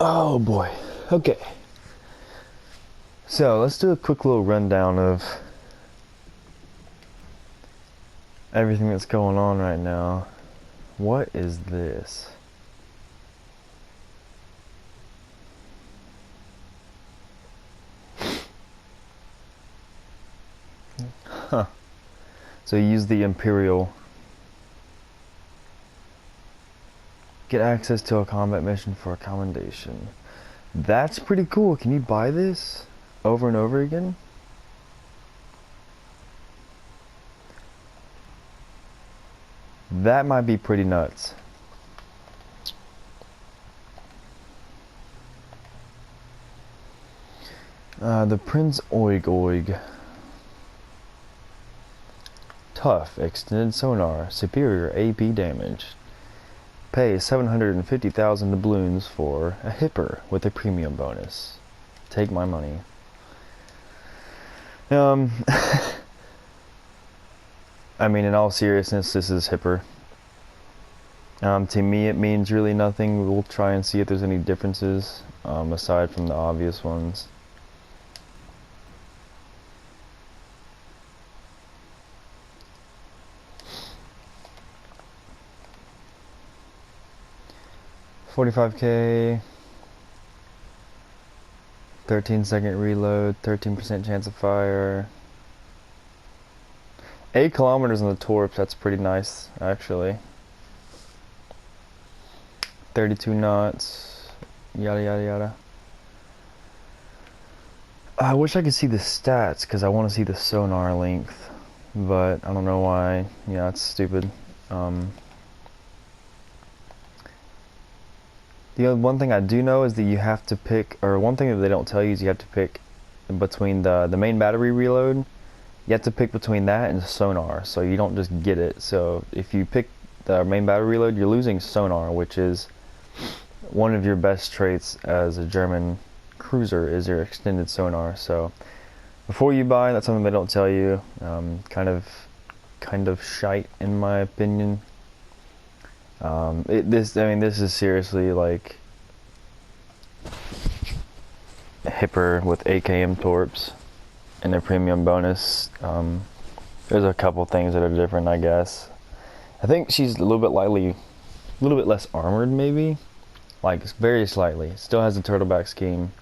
Oh boy. Okay. So let's do a quick little rundown of everything that's going on right now. What is this? Huh. So you use the Imperial. Get access to a combat mission for a commendation. That's pretty cool. Can you buy this over and over again? That might be pretty nuts. The Prince Oig Oig. Tough, extended sonar, superior AP damage. Pay 750,000 doubloons for a hipper with a premium bonus. Take my money. I mean, in all seriousness, this is hipper. To me, it means really nothing. We'll try and see if there's any differences, aside from the obvious ones. $45K, 13-second reload, 13% chance of fire. 8 kilometers on the torps, that's pretty nice, actually. 32 knots, yada yada yada. I wish I could see the stats, because I want to see the sonar length, but I don't know why. Yeah, it's stupid. The one thing I do know is that you have to pick, or one thing that they don't tell you is you have to pick between the main battery reload. You have to pick between that and sonar, so you don't just get it. So if you pick the main battery reload, you're losing sonar, which is one of your best traits as a German cruiser, is your extended sonar. So before you buy, that's something they don't tell you. Kind of shite in my opinion. This is seriously like hipper with AKM torps and their premium bonus. There's a couple things that are different, I guess. I think she's a little bit less armored, maybe, like very slightly. Still has a turtleback scheme.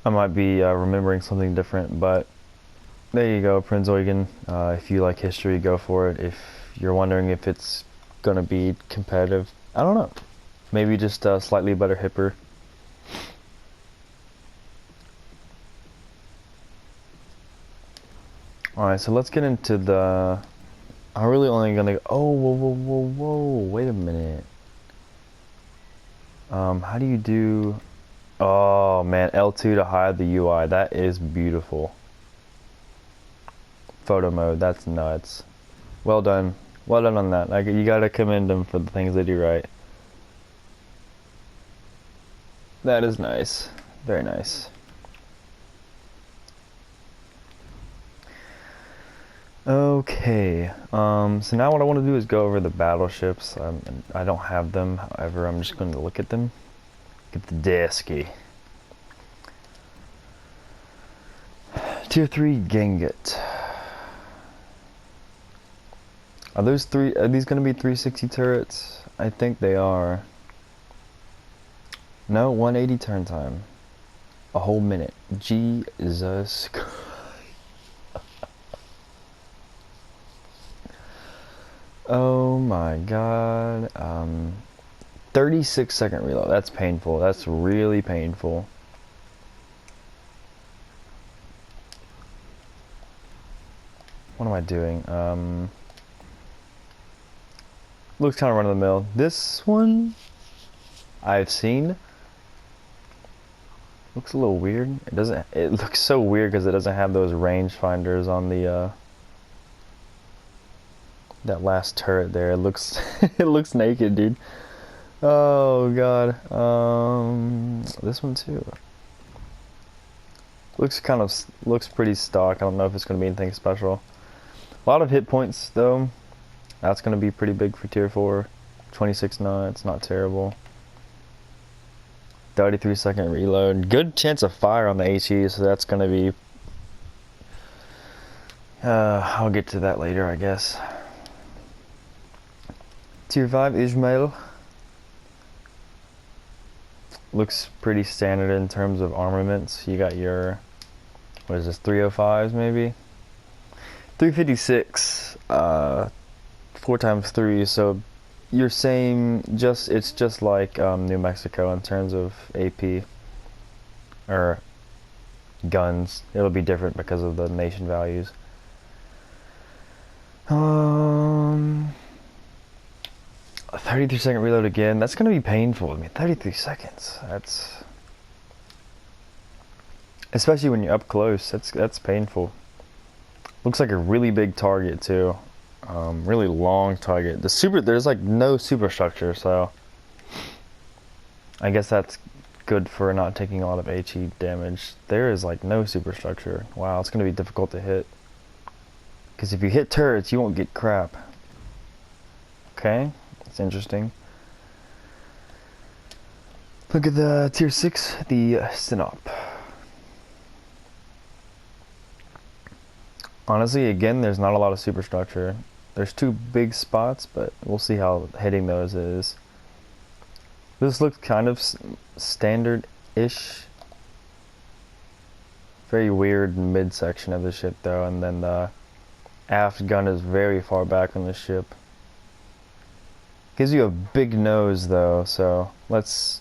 I might be remembering something different, but there you go, Prinz Eugen. If you like history, go for it. If you're wondering if it's gonna be competitive, I don't know. Maybe just a slightly better hipper. Alright, so let's get into the... I'm really only gonna... Oh, whoa, wait a minute. How do you do... Oh, man, L2 to hide the UI. That is beautiful. Photo mode, that's nuts. Well done. Well done on that. You gotta commend them for the things they do right. That is nice. Very nice. Okay, so now what I want to do is go over the battleships. I don't have them, however, I'm just going to look at them. Get the desky. Tier 3 Ganget. Are these going to be 360 turrets? I think they are. No, 180 turn time. A whole minute. Jesus Christ. Oh my god. 36-second reload. That's painful. That's really painful. What am I doing? Looks kind of run of the mill. This one I've seen. Looks a little weird. It looks so weird because it doesn't have those range finders on the that last turret there. It looks it looks naked, dude. Oh god. This one too. Looks pretty stock. I don't know if it's gonna be anything special. A lot of hit points though. That's gonna be pretty big for tier 4. 26 knots, not terrible. 33-second reload. Good chance of fire on the HE, so that's going to be... I'll get to that later, I guess. Tier 5 Ismail. Looks pretty standard in terms of armaments. You got your... What is this, 305s maybe? 356, 4x3, so you're saying it's just like New Mexico in terms of AP or guns. It'll be different because of the nation values. 33-second reload again. That's gonna be painful. I mean, 33 seconds. That's especially when you're up close. That's painful. Looks like a really big target too. Really long target. There's like no superstructure, so I guess that's good for not taking a lot of HE damage. There is like no superstructure. Wow, it's gonna be difficult to hit. Because if you hit turrets, you won't get crap. Okay, that's interesting. Look at the tier 6, the Sinop. Honestly, again, there's not a lot of superstructure. There's 2 big spots, but we'll see how hitting those is. This looks kind of standard-ish. Very weird midsection of the ship, though, and then the aft gun is very far back on the ship. Gives you a big nose, though, so let's...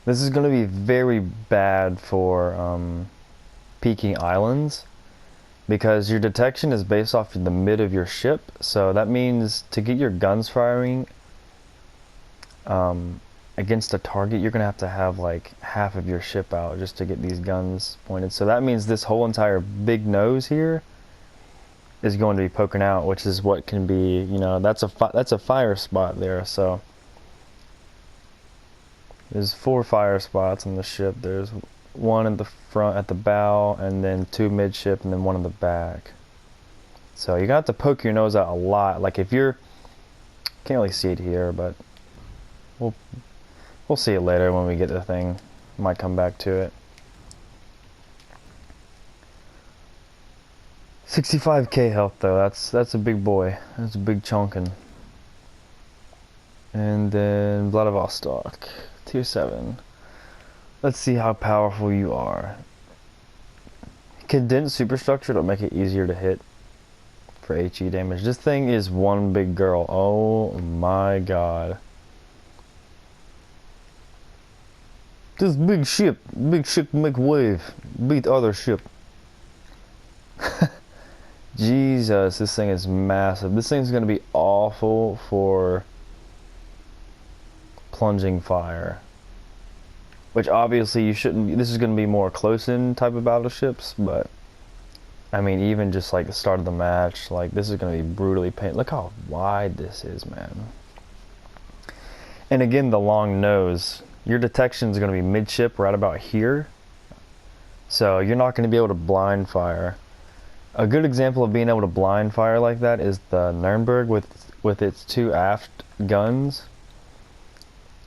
This is going to be very bad for peeking islands, because your detection is based off the mid of your ship, so that means to get your guns firing against a target, you're gonna have like half of your ship out just to get these guns pointed. So that means this whole entire big nose here is going to be poking out, which is what can be, you know, that's a fire spot there. So there's 4 fire spots on the ship. There's 1 in the front at the bow, and then 2 midship, and then 1 in the back. So you got to poke your nose out a lot. Like if you're, can't really see it here, but we'll see it later when we get to the thing. Might come back to it. 65k health though. That's a big boy. That's a big chunkin'. And then Vladivostok, tier 7. Let's see how powerful you are. Condensed superstructure to make it easier to hit for HE damage. This thing is one big girl. Oh my god. This big ship make wave, beat other ship. Jesus, this thing is massive. This thing's gonna be awful for plunging fire. Which obviously you shouldn't, this is going to be more close-in type of battleships, but I mean, even just like the start of the match, like this is going to be brutally painful. Look how wide this is, man. And again, the long nose. Your detection is going to be midship right about here. So you're not going to be able to blind fire. A good example of being able to blind fire like that is the Nürnberg with its 2 aft guns.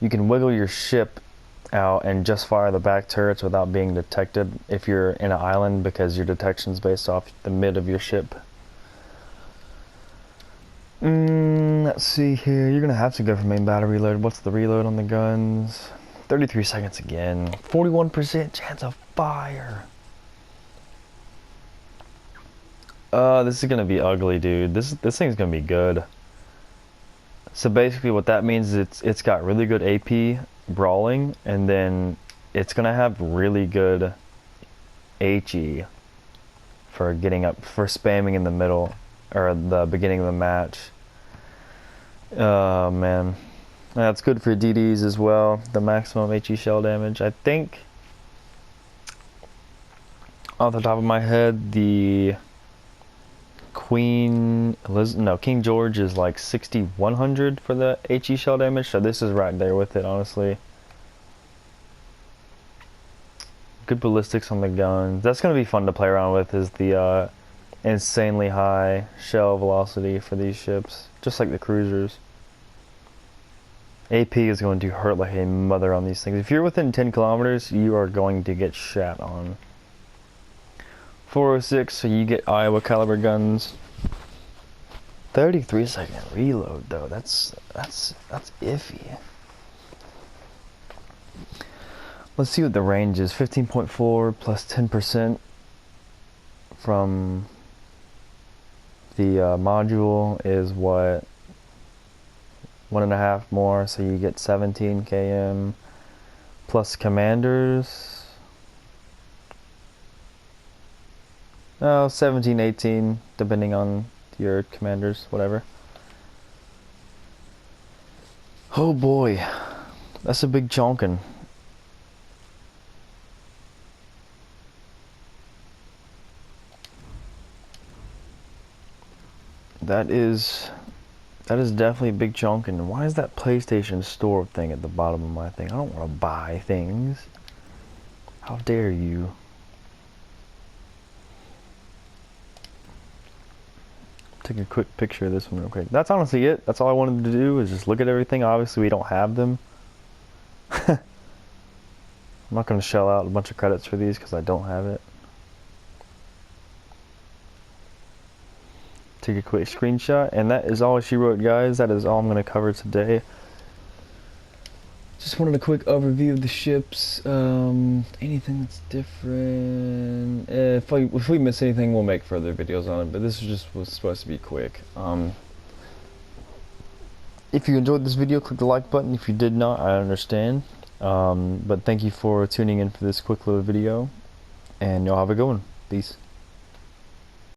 You can wiggle your ship out and just fire the back turrets without being detected if you're in an island, because your detection's based off the mid of your ship. Let's see here. You're gonna have to go for main battle reload. What's the reload on the guns? 33 seconds again. 41% chance of fire. This is gonna be ugly, dude. This thing's gonna be good. So basically what that means is it's got really good AP brawling, and then it's gonna have really good HE for getting up, for spamming in the middle or the beginning of the match. Oh man, that's good for DDs as well. The maximum HE shell damage, I think off the top of my head, the King George is like 6100 for the HE shell damage, so this is right there with it, honestly. Good ballistics on the guns. That's going to be fun to play around with, is the insanely high shell velocity for these ships, just like the cruisers. AP is going to hurt like a mother on these things. If you're within 10 kilometers, you are going to get shat on. 406, so you get Iowa caliber guns. 33-second reload though. That's iffy. Let's see what the range is. 15.4 plus 10% from the module is what? 1.5 more, so you get 17 km plus commanders. Oh, 17, 18, depending on your commanders, whatever. Oh boy, that's a big chonkin'. That is definitely a big chonkin'. Why is that PlayStation Store thing at the bottom of my thing? I don't want to buy things. How dare you? Take a quick picture of this one real quick. That's honestly it. That's all I wanted to do, is just look at everything. Obviously we don't have them. I'm not going to shell out a bunch of credits for these because I don't have it. Take a quick screenshot, and that is all she wrote, guys. That is all I'm going to cover today. Just wanted a quick overview of the ships. Anything that's different? If we miss anything, we'll make further videos on it, but this was supposed to be quick. If you enjoyed this video, click the like button. If you did not, I understand. But thank you for tuning in for this quick little video, and y'all have a good one. Peace.